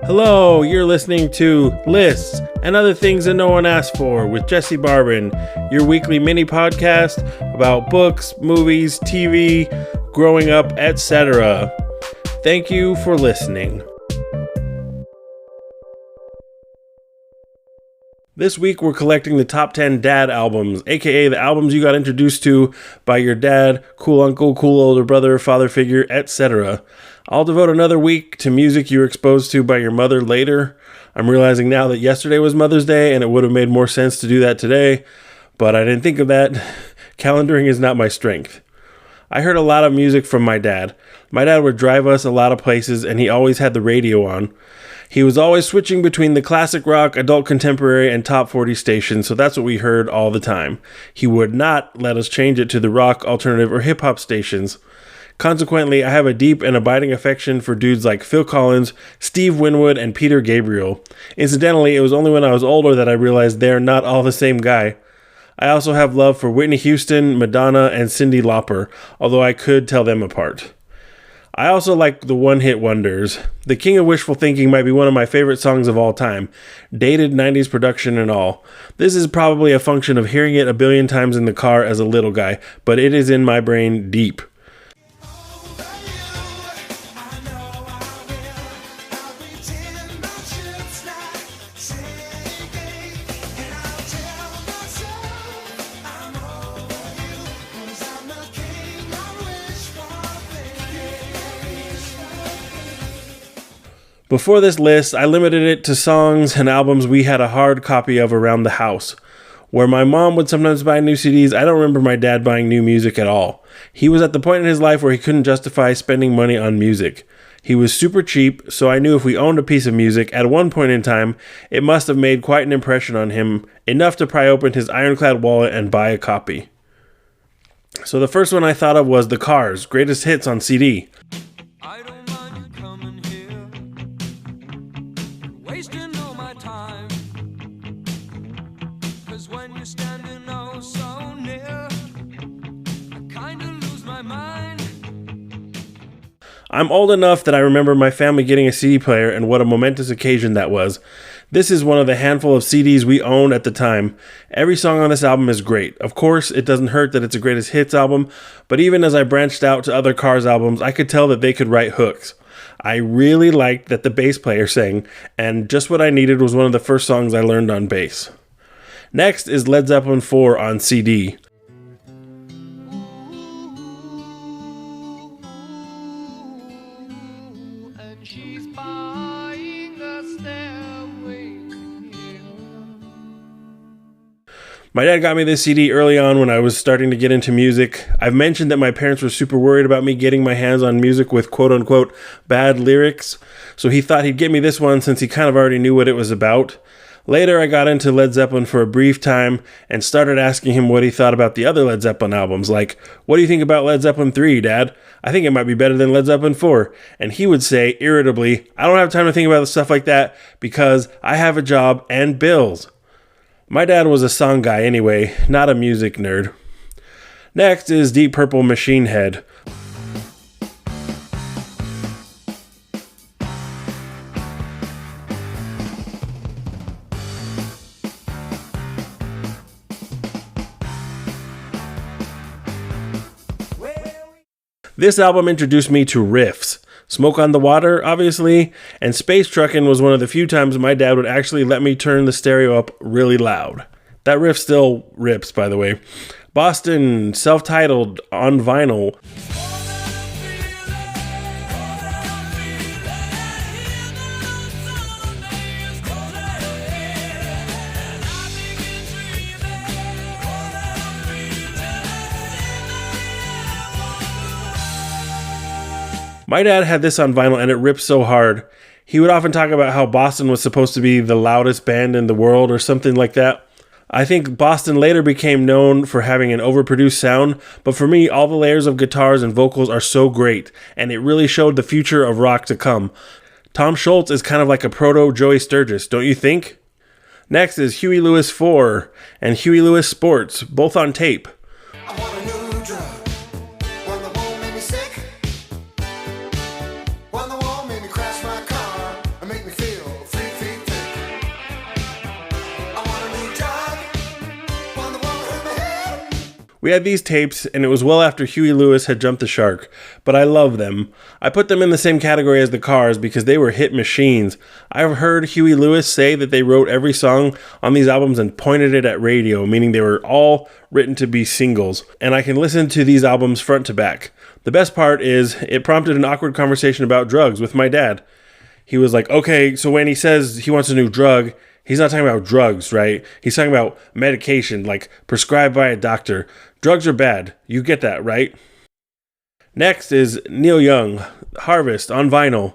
Hello, you're listening to Lists and Other Things That No One Asked For with Jesse Barbin, your weekly mini podcast about books, movies, TV, growing up, etc. Thank you for listening. This week we're collecting the top 10 dad albums, aka the albums you got introduced to by your dad, cool uncle, cool older brother, father figure, etc. I'll devote another week to music you were exposed to by your mother later. I'm realizing now that yesterday was Mother's Day and it would have made more sense to do that today, but I didn't think of that. Calendaring is not my strength. I heard a lot of music from my dad. My dad would drive us a lot of places and he always had the radio on. He was always switching between the classic rock, adult contemporary, and top 40 stations, so that's what we heard all the time. He would not let us change it to the rock, alternative, or hip-hop stations. Consequently, I have a deep and abiding affection for dudes like Phil Collins, Steve Winwood, and Peter Gabriel. Incidentally, it was only when I was older that I realized they're not all the same guy. I also have love for Whitney Houston, Madonna, and Cyndi Lauper, although I could tell them apart. I also like the one-hit wonders. The King of Wishful Thinking might be one of my favorite songs of all time. Dated 90s production and all. This is probably a function of hearing it a billion times in the car as a little guy, but it is in my brain deep. Before this list, I limited it to songs and albums we had a hard copy of around the house. Where my mom would sometimes buy new CDs, I don't remember my dad buying new music at all. He was at the point in his life where he couldn't justify spending money on music. He was super cheap, so I knew if we owned a piece of music, at one point in time, it must have made quite an impression on him, enough to pry open his ironclad wallet and buy a copy. So the first one I thought of was The Cars, Greatest Hits on CD. I'm old enough that I remember my family getting a CD player and what a momentous occasion that was. This is one of the handful of CDs we owned at the time. Every song on this album is great. Of course, it doesn't hurt that it's a greatest hits album, but even as I branched out to other Cars albums, I could tell that they could write hooks. I really liked that the bass player sang, and just what I needed was one of the first songs I learned on bass. Next is Led Zeppelin 4 on CD. My dad got me this CD early on when I was starting to get into music. I've mentioned that my parents were super worried about me getting my hands on music with quote-unquote bad lyrics, so he thought he'd get me this one since he kind of already knew what it was about. Later, I got into Led Zeppelin for a brief time and started asking him what he thought about the other Led Zeppelin albums, like, what do you think about Led Zeppelin 3, Dad? I think it might be better than Led Zeppelin 4. And he would say, irritably, I don't have time to think about stuff like that because I have a job and bills. My dad was a song guy anyway, not a music nerd. Next is Deep Purple Machine Head. This album introduced me to riffs. Smoke on the Water, obviously, and Space Truckin' was one of the few times my dad would actually let me turn the stereo up really loud. That riff still rips, by the way. Boston, self-titled, on vinyl. My dad had this on vinyl and it ripped so hard. He would often talk about how Boston was supposed to be the loudest band in the world or something like that. I think Boston later became known for having an overproduced sound, but for me, all the layers of guitars and vocals are so great, and it really showed the future of rock to come. Tom Scholz is kind of like a proto-Joey Sturgis, don't you think? Next is Huey Lewis 4 and Huey Lewis Sports, both on tape. When the wall made me crash my car and make me feel We had these tapes, and it was well after Huey Lewis had jumped the shark, but I love them. I put them in the same category as the Cars because they were hit machines. I've heard Huey Lewis say that they wrote every song on these albums and pointed it at radio, meaning they were all written to be singles, and I can listen to these albums front to back. The best part is it prompted an awkward conversation about drugs with my dad. He was like, okay, so when he says he wants a new drug, he's not talking about drugs, right? He's talking about medication, like prescribed by a doctor. Drugs are bad. You get that, right? Next is Neil Young, Harvest on vinyl.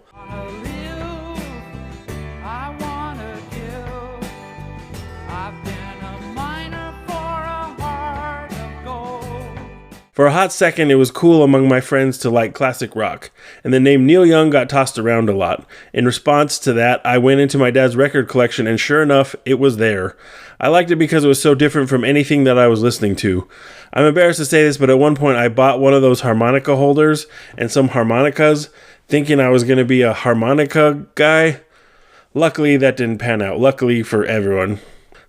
For a hot second, it was cool among my friends to like classic rock, and the name Neil Young got tossed around a lot. In response to that, I went into my dad's record collection, and sure enough, it was there. I liked it because it was so different from anything that I was listening to. I'm embarrassed to say this, but at one point I bought one of those harmonica holders and some harmonicas, thinking I was going to be a harmonica guy. Luckily, that didn't pan out. Luckily for everyone.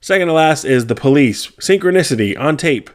Second to last is The Police, Synchronicity on tape.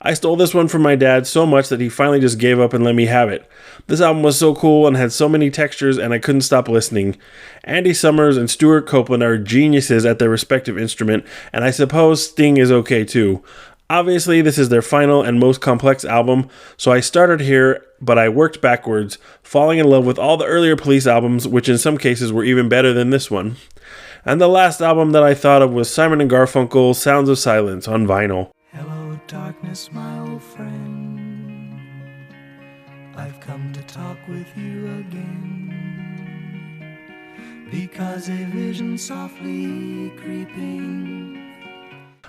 I stole this one from my dad so much that he finally just gave up and let me have it. This album was so cool and had so many textures, and I couldn't stop listening. Andy Summers and Stuart Copeland are geniuses at their respective instrument, and I suppose Sting is okay too. Obviously, this is their final and most complex album, so I started here, but I worked backwards, falling in love with all the earlier Police albums, which in some cases were even better than this one. And the last album that I thought of was Simon & Garfunkel, Sounds of Silence on vinyl. Hello, darkness, my old friend. I've come to talk with you again, because a vision softly creeping.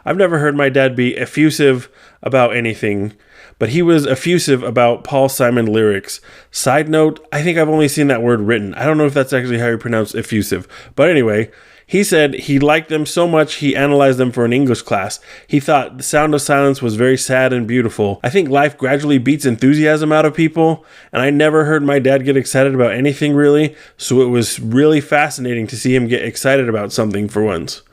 I've never heard my dad be effusive about anything, but he was effusive about Paul Simon lyrics. Side note, I think I've only seen that word written. I don't know if that's actually how you pronounce effusive. But anyway, he said he liked them so much he analyzed them for an English class. He thought The Sound of Silence was very sad and beautiful. I think life gradually beats enthusiasm out of people, and I never heard my dad get excited about anything really, so it was really fascinating to see him get excited about something for once.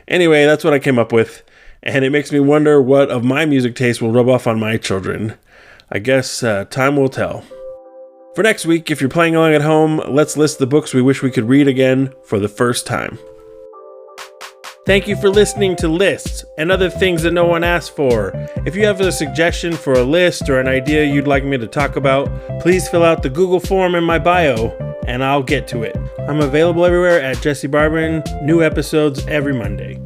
Anyway, that's what I came up with, and it makes me wonder what of my music taste will rub off on my children. I guess time will tell. For next week, if you're playing along at home, let's list the books we wish we could read again for the first time. Thank you for listening to Lists and Other Things That No One Asked For. If you have a suggestion for a list or an idea you'd like me to talk about, please fill out the Google form in my bio, and I'll get to it. I'm available everywhere at Jesse Barbin, new episodes every Monday.